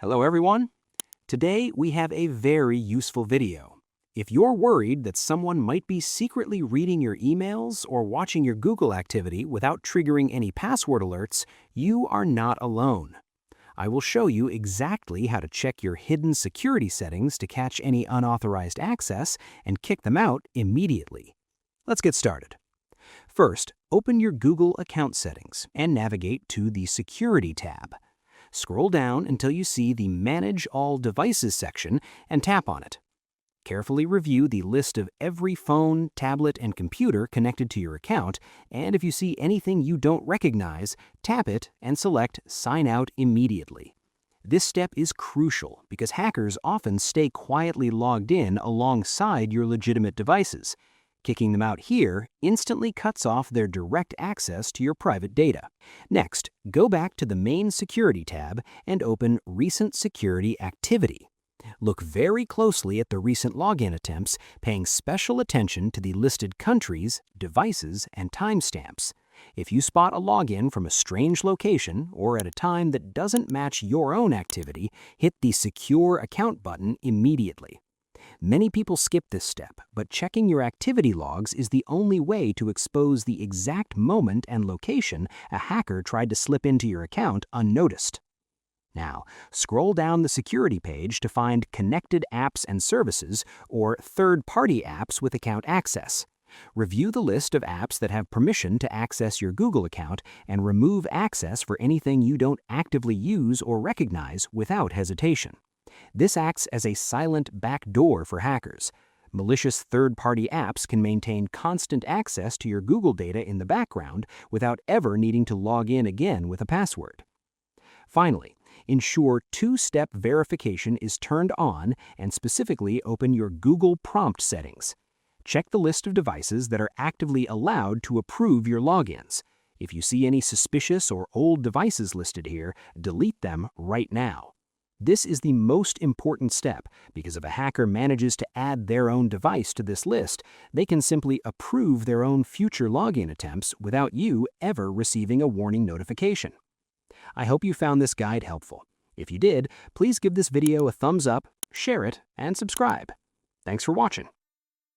Hello everyone. Today we have a very useful video. If you're worried that someone might be secretly reading your emails or watching your Google activity without triggering any password alerts, you are not alone. I will show you exactly how to check your hidden security settings to catch any unauthorized access and kick them out immediately. Let's get started. First, open your Google account settings and navigate to the Security tab. Scroll down until you see the Manage All Devices section and tap on it. Carefully review the list of every phone, tablet, and computer connected to your account, and if you see anything you don't recognize, tap it and select Sign Out Immediately. This step is crucial because hackers often stay quietly logged in alongside your legitimate devices. Kicking them out here instantly cuts off their direct access to your private data. Next, go back to the main Security tab and open Recent Security Activity. Look very closely at the recent login attempts, paying special attention to the listed countries, devices, and timestamps. If you spot a login from a strange location or at a time that doesn't match your own activity, hit the Secure Account button immediately. Many people skip this step, but checking your activity logs is the only way to expose the exact moment and location a hacker tried to slip into your account unnoticed. Now, scroll down the security page to find Connected Apps and Services or Third-Party Apps with Account Access. Review the list of apps that have permission to access your Google account and remove access for anything you don't actively use or recognize without hesitation. This acts as a silent backdoor for hackers. Malicious third-party apps can maintain constant access to your Google data in the background without ever needing to log in again with a password. Finally, ensure two-step verification is turned on and specifically open your Google prompt settings. Check the list of devices that are actively allowed to approve your logins. If you see any suspicious or old devices listed here, delete them right now. This is the most important step because if a hacker manages to add their own device to this list, they can simply approve their own future login attempts without you ever receiving a warning notification. I hope you found this guide helpful. If you did, please give this video a thumbs up, share it, and subscribe. Thanks for watching.